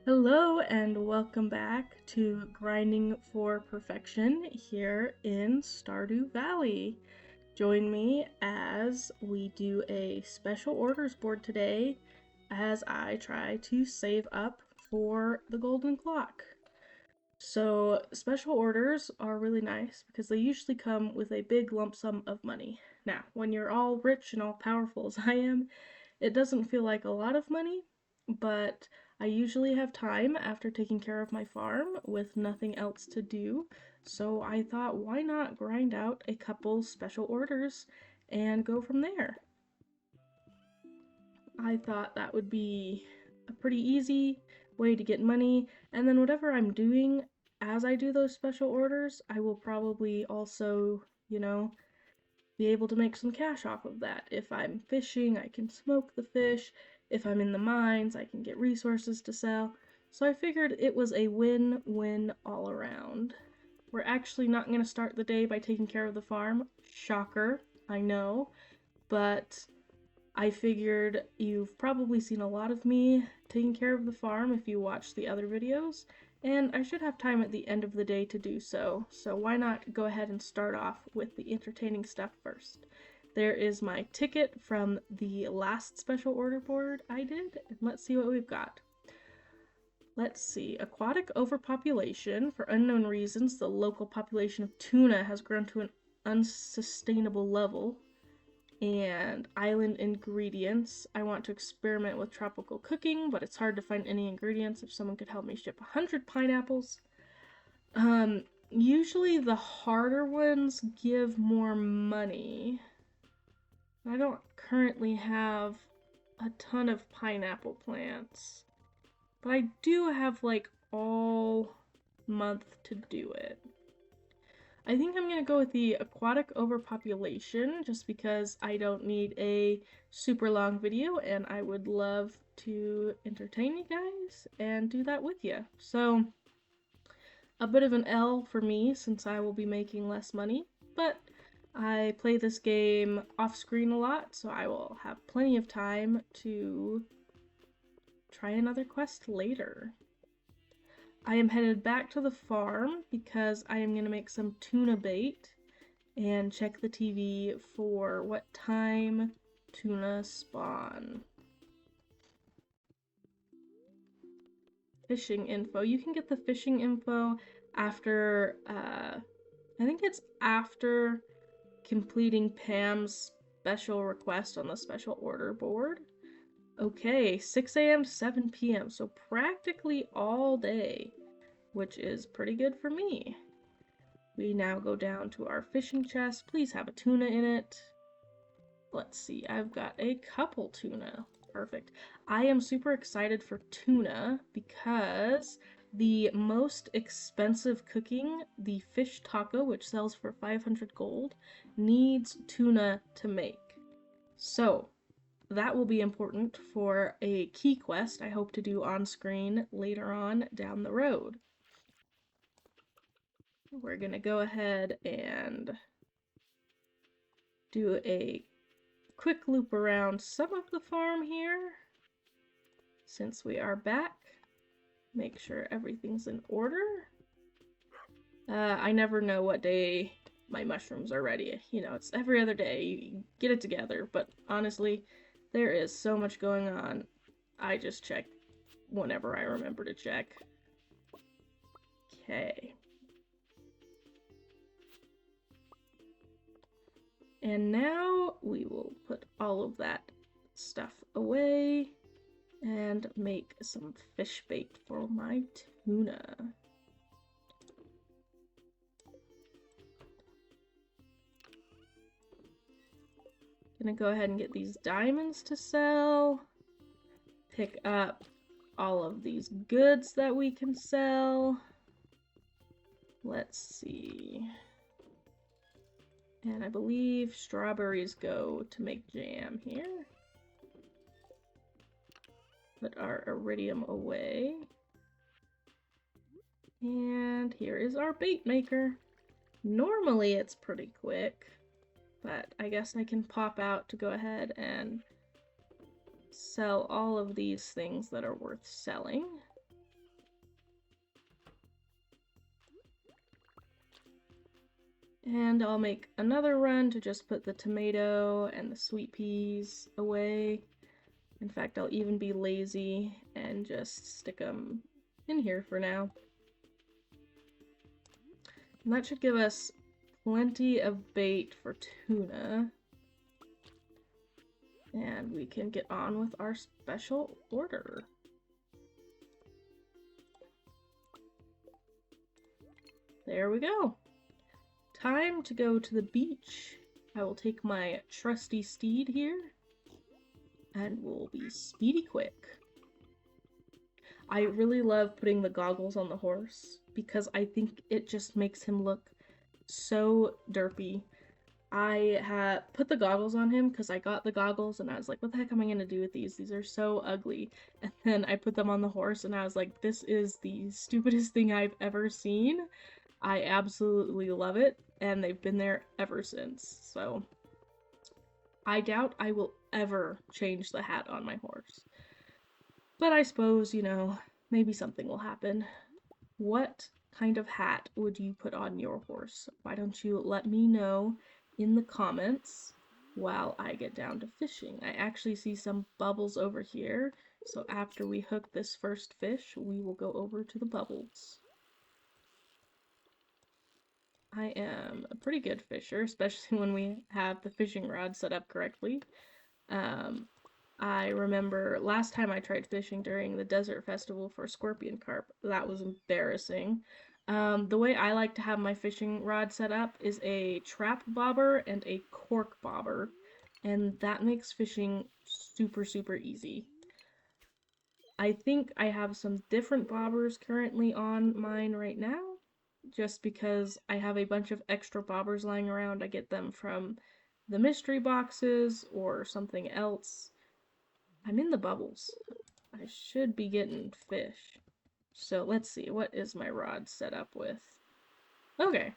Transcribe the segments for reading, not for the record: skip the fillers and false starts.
Hello and welcome back to Grinding for Perfection here in Stardew Valley. Join me as we do a special orders board today as I try to save up for the golden clock. So special orders are really nice because they usually come with a big lump sum of money. Now, when you're all rich and all powerful as I am, it doesn't feel like a lot of money, but I usually have time after taking care of my farm with nothing else to do, so I thought why not grind out a couple special orders and go from there. I thought that would be a pretty easy way to get money, and then whatever I'm doing as I do those special orders, I will probably also, be able to make some cash off of that. If I'm fishing, I can smoke the fish. If I'm in the mines, I can get resources to sell. So I figured it was a win-win all around. We're actually not going to start the day by taking care of the farm. Shocker, I know. But I figured you've probably seen a lot of me taking care of the farm if you watch the other videos, and I should have time at the end of the day to do so, so why not go ahead and start off with the entertaining stuff first. There is my ticket from the last special order board I did, and let's see what we've got. Let's see, aquatic overpopulation. For unknown reasons, the local population of tuna has grown to an unsustainable level. And island ingredients. I want to experiment with tropical cooking, but it's hard to find any ingredients. If someone could help me ship 100 pineapples. Usually the harder ones give more money. I don't currently have a ton of pineapple plants, but I do have like all month to do it. I think I'm gonna go with the aquatic overpopulation just because I don't need a super long video and I would love to entertain you guys and do that with you. So, a bit of an L for me since I will be making less money, but I play this game off screen a lot, so I will have plenty of time to try another quest later. I am headed back to the farm because I am going to make some tuna bait and check the TV for what time tuna spawn. Fishing info. You can get the fishing info after, I think it's after completing Pam's special request on the special order board. Okay, 6 a.m. 7 p.m. So practically all day, which is pretty good for me. We now go down to our fishing chest. Please have a tuna in it. Let's see, I've got a couple tuna. Perfect. I am super excited for tuna because the most expensive cooking, the fish taco, which sells for 500 gold, needs tuna to make. So, that will be important for a key quest I hope to do on screen later on down the road. We're gonna go ahead and do a quick loop around some of the farm here since we are back. Make sure everything's in order. I never know what day my mushrooms are ready. You know, it's every other day. You get it together, but honestly, there is so much going on. I just check whenever I remember to check. Okay. And now we will put all of that stuff away and make some fish bait for my tuna. Gonna go ahead and get these diamonds to sell. Pick up all of these goods that we can sell. Let's see. And I believe strawberries go to make jam here. Put our iridium away. And here is our bait maker. Normally it's pretty quick, but I guess I can pop out to go ahead and sell all of these things that are worth selling. And I'll make another run to just put the tomato and the sweet peas away. In fact, I'll even be lazy and just stick them in here for now. And that should give us plenty of bait for tuna. And we can get on with our special order. There we go. Time to go to the beach. I will take my trusty steed here, and we'll be speedy quick. I really love putting the goggles on the horse because I think it just makes him look so derpy. I had put the goggles on him because I got the goggles and I was like, what the heck am I going to do with these? These are so ugly. And then I put them on the horse and I was like, this is the stupidest thing I've ever seen. I absolutely love it, and they've been there ever since. So I doubt I will ever change the hat on my horse. But I suppose, you know, maybe something will happen. What kind of hat would you put on your horse? Why don't you let me know in the comments while I get down to fishing? I actually see some bubbles over here, so after we hook this first fish, we will go over to the bubbles. I am a pretty good fisher, especially when we have the fishing rod set up correctly. I remember last time I tried fishing during the desert festival for scorpion carp. That was embarrassing. The way I like to have my fishing rod set up is a trap bobber and a cork bobber, and that makes fishing super, super easy. I think I have some different bobbers currently on mine right now, just because I have a bunch of extra bobbers lying around. I get them from the mystery boxes or something else. I'm in the bubbles. I should be getting fish. So let's see, what is my rod set up with? Okay,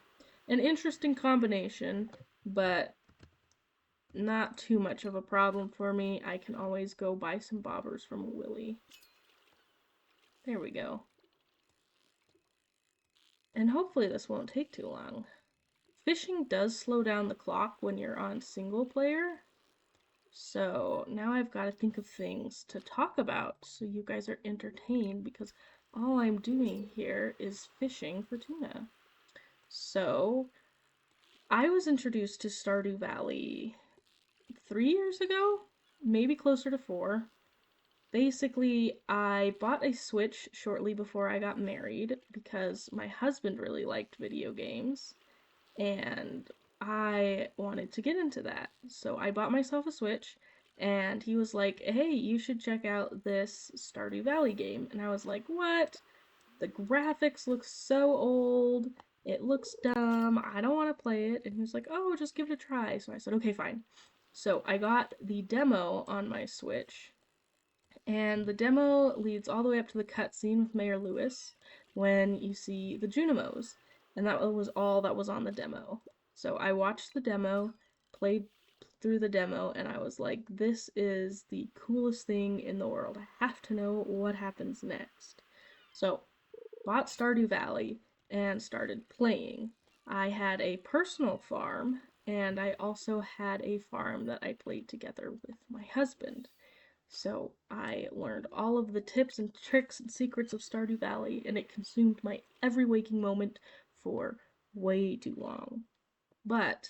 an interesting combination, but not too much of a problem for me. I can always go buy some bobbers from Willie. There we go. And hopefully this won't take too long. Fishing does slow down the clock when you're on single player, so now I've got to think of things to talk about so you guys are entertained, because all I'm doing here is fishing for tuna. So I was introduced to Stardew Valley 3 years ago, maybe closer to 4. Basically, I bought a Switch shortly before I got married because my husband really liked video games, and I wanted to get into that. So I bought myself a Switch, and he was like, hey, you should check out this Stardew Valley game. And I was like, what? The graphics look so old. It looks dumb. I don't want to play it. And he was like, oh, just give it a try. So I said, okay, fine. So I got the demo on my Switch, and the demo leads all the way up to the cutscene with Mayor Lewis when you see the Junimos. And that was all that was on the demo. So I watched the demo, played through the demo, and I was like, this is the coolest thing in the world. I have to know what happens next. So, bought Stardew Valley and started playing. I had a personal farm, and I also had a farm that I played together with my husband. So I learned all of the tips and tricks and secrets of Stardew Valley, and it consumed my every waking moment for way too long. But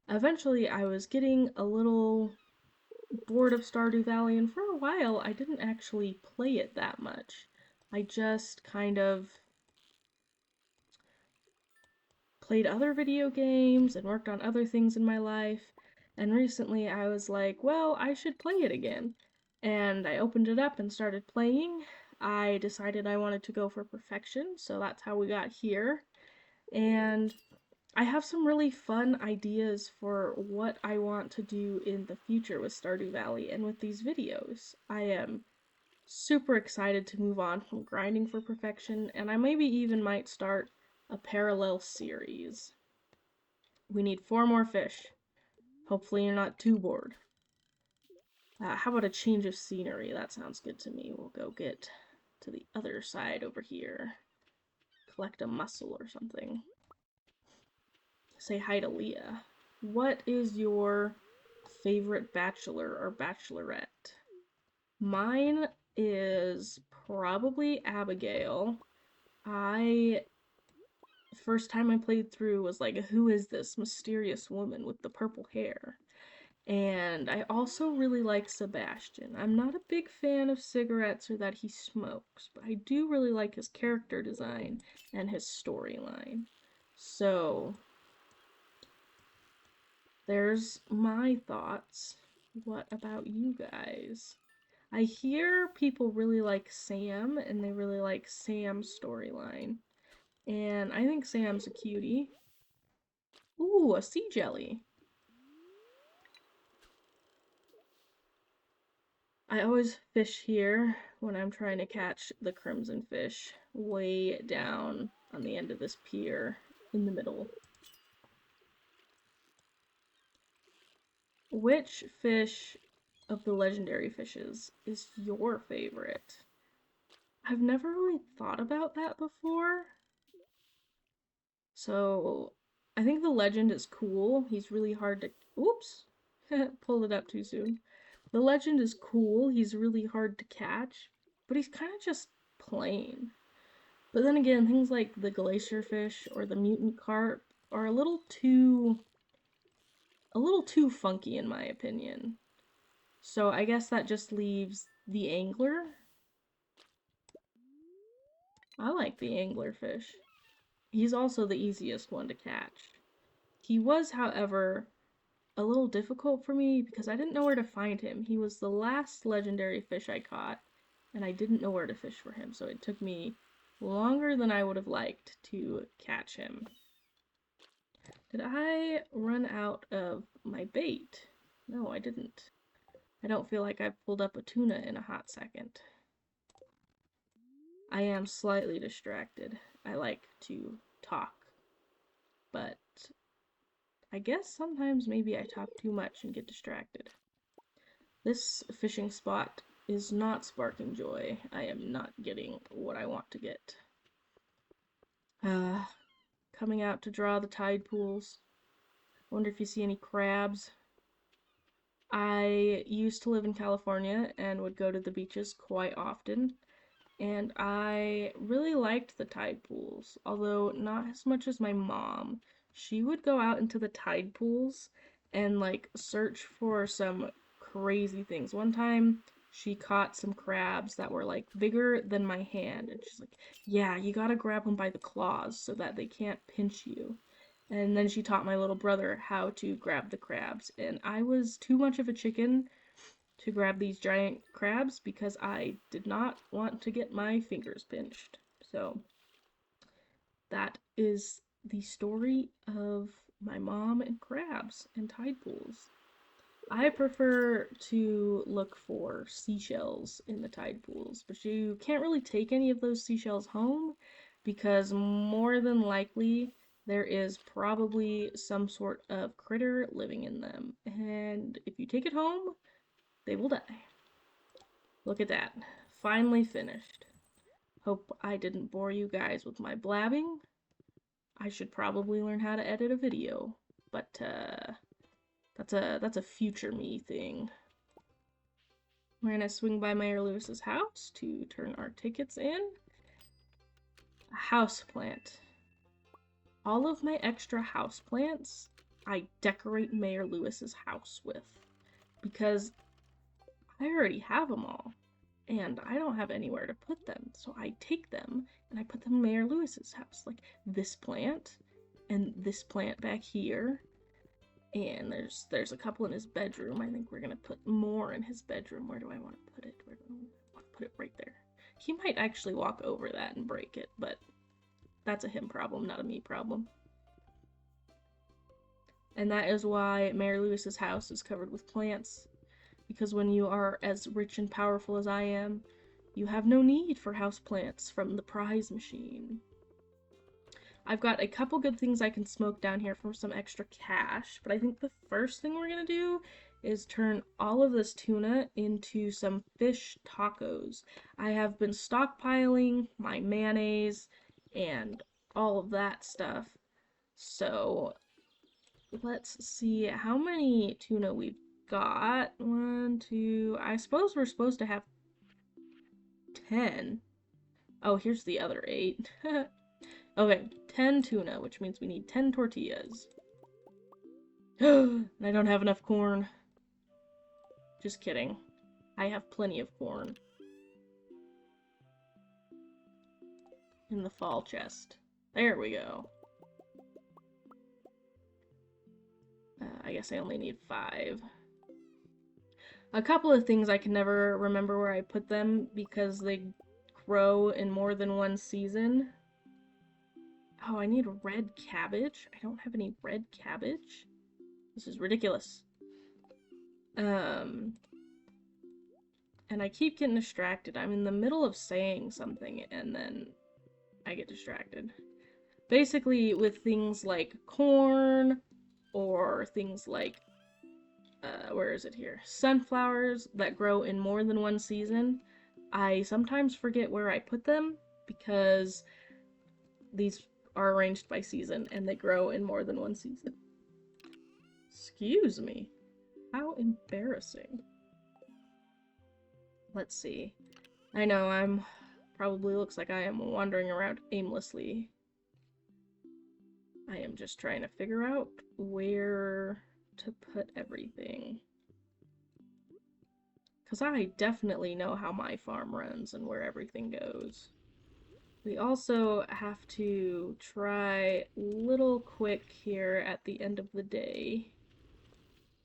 eventually I was getting a little bored of Stardew Valley, and for a while I didn't actually play it that much. I just kind of played other video games and worked on other things in my life, and recently I was like, well, I should play it again. And I opened it up and started playing. I decided I wanted to go for perfection, so that's how we got here. And I have some really fun ideas for what I want to do in the future with Stardew Valley and with these videos. I am super excited to move on from grinding for perfection, and I maybe even might start a parallel series. We need 4 more fish. Hopefully you're not too bored. How about a change of scenery? That sounds good to me. We'll go get to the other side over here. Collect a mussel or something. say hi to Leah. What is your favorite bachelor or bachelorette? Mine is probably Abigail. I First time I played through was like, who is this mysterious woman with the purple hair? And I also really like Sebastian. I'm not a big fan of cigarettes or that he smokes, but I do really like his character design and his storyline. So, there's my thoughts. What about you guys? I hear people really like Sam and they really like Sam's storyline. And I think Sam's a cutie. Ooh, a sea jelly. I always fish here when I'm trying to catch the crimson fish way down on the end of this pier in the middle. Which fish of the legendary fishes is your favorite? I've never really thought about that before. So, I think the legend is cool. He's really hard to. Oops! Pulled it up too soon. The legend is cool. He's really hard to catch, but he's kind of just plain. But then again, things like the glacier fish or the mutant carp are a little too funky in my opinion. So I guess that just leaves the angler. I like the anglerfish. He's also the easiest one to catch. He was, however, a little difficult for me because I didn't know where to find him. He was the last legendary fish I caught, and I didn't know where to fish for him, so it took me longer than I would have liked to catch him. Did I run out of my bait? No, I didn't. I don't feel like I've pulled up a tuna in a hot second. I am slightly distracted. I like to talk, but I guess sometimes maybe I talk too much and get distracted. This fishing spot is not sparking joy. I am not getting what I want to get. Coming out to draw the tide pools. Wonder if you see any crabs. I used to live in California and would go to the beaches quite often, and I really liked the tide pools, although not as much as my mom. She would go out into the tide pools and like search for some crazy things. One time she caught some crabs that were like bigger than my hand, and she's like, "Yeah, you gotta grab them by the claws so that they can't pinch you." And then she taught my little brother how to grab the crabs, and I was too much of a chicken to grab these giant crabs because I did not want to get my fingers pinched. So that is the story of my mom and crabs and tide pools. I prefer to look for seashells in the tide pools, but you can't really take any of those seashells home because more than likely there is probably some sort of critter living in them. And if you take it home, they will die. Look at that. Finally finished. Hope I didn't bore you guys with my blabbing. I should probably learn how to edit a video, but that's a future me thing. We're gonna swing by Mayor Lewis's house to turn our tickets in. A house plant. All of my extra house plants I decorate Mayor Lewis's house with because I already have them all and I don't have anywhere to put them. So I take them and I put them in Mayor Lewis's house, like this plant and this plant back here. And there's a couple in his bedroom. I think we're gonna put more in his bedroom. Where do I want to put it? Where do I want to put it? Right there. He might actually walk over that and break it, but that's a him problem, not a me problem. And that is why Mayor Lewis's house is covered with plants. Because when you are as rich and powerful as I am, you have no need for houseplants from the prize machine. I've got a couple good things I can smoke down here for some extra cash, but I think the first thing we're gonna do is turn all of this tuna into some fish tacos. I have been stockpiling my mayonnaise and all of that stuff, so let's see how many tuna we've got. 1, 2, I suppose we're supposed to have 10. Oh, here's the other 8. Okay, 10 tuna, which means we need 10 tortillas. I don't have enough corn. Just kidding. I have plenty of corn. In the fall chest. There we go. I guess I only need 5. A couple of things I can never remember where I put them because they grow in more than one season. Oh, I need red cabbage? I don't have any red cabbage? This is ridiculous. And I keep getting distracted. I'm in the middle of saying something and then I get distracted. Basically, with things like corn or things like where is it here? Sunflowers that grow in more than one season. I sometimes forget where I put them because these are arranged by season and they grow in more than one season. Excuse me. How embarrassing. Let's see. I know I'm probably looks like I am wandering around aimlessly. I am just trying to figure out where to put everything. Because I definitely know how my farm runs and where everything goes. We also have to try little quick here at the end of the day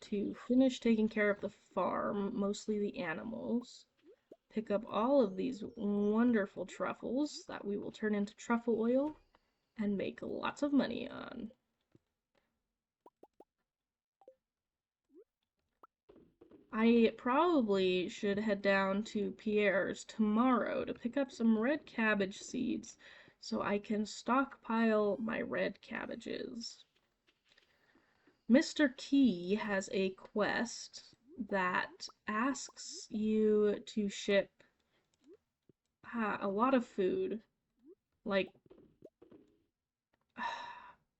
to finish taking care of the farm, mostly the animals. Pick up all of these wonderful truffles that we will turn into truffle oil and make lots of money on. I probably should head down to Pierre's tomorrow to pick up some red cabbage seeds so I can stockpile my red cabbages. Mr. Key has a quest that asks you to ship a lot of food. Like,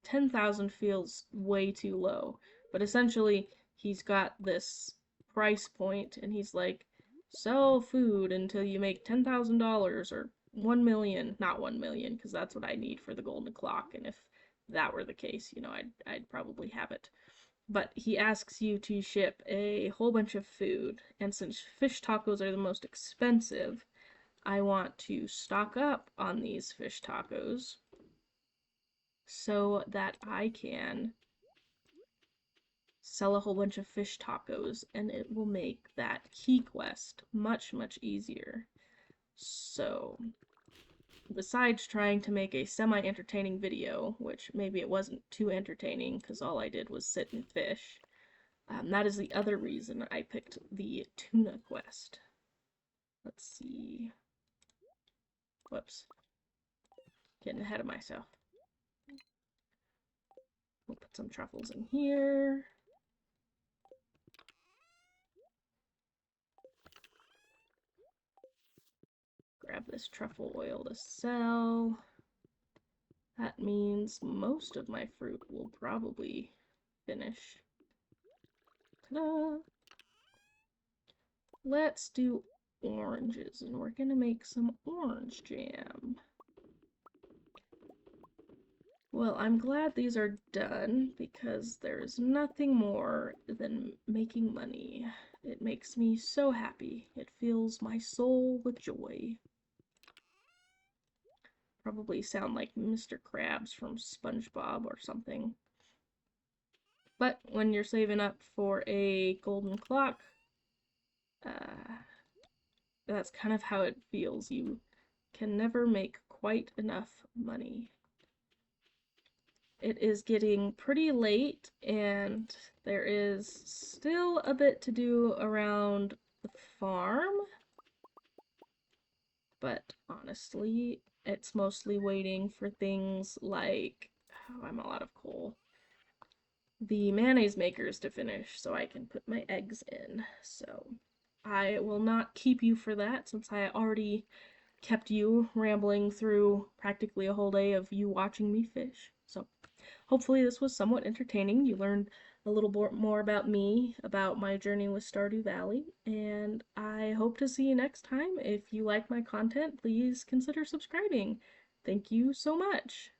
10,000 feels way too low, but essentially he's got this price point and he's like, sell food until you make $10,000 or 1 million, not 1 million because that's what I need for the golden clock, and if that were the case, you know, I'd probably have it. But he asks you to ship a whole bunch of food, and since fish tacos are the most expensive, I want to stock up on these fish tacos so that I can sell a whole bunch of fish tacos, and it will make that key quest much, much easier. So, besides trying to make a semi-entertaining video, which maybe it wasn't too entertaining because all I did was sit and fish, that is the other reason I picked the tuna quest. Let's see. Whoops. Getting ahead of myself. We'll put some truffles in here. Grab this truffle oil to sell. That means most of my fruit will probably finish. Ta-da! Let's do oranges, and we're gonna make some orange jam. Well, I'm glad these are done because there's nothing more than making money. It makes me so happy. It fills my soul with joy. Probably sound like Mr. Krabs from SpongeBob or something. But when you're saving up for a golden clock, that's kind of how it feels. You can never make quite enough money. It is getting pretty late, and there is still a bit to do around the farm. But honestly, it's mostly waiting for things like, oh, I'm all out of coal, the mayonnaise makers to finish so I can put my eggs in. So I will not keep you for that since I already kept you rambling through practically a whole day of you watching me fish. So Hopefully this was somewhat entertaining. You learned a little more about me, about my journey with Stardew Valley, and I hope to see you next time. If you like my content, please consider subscribing. Thank you so much.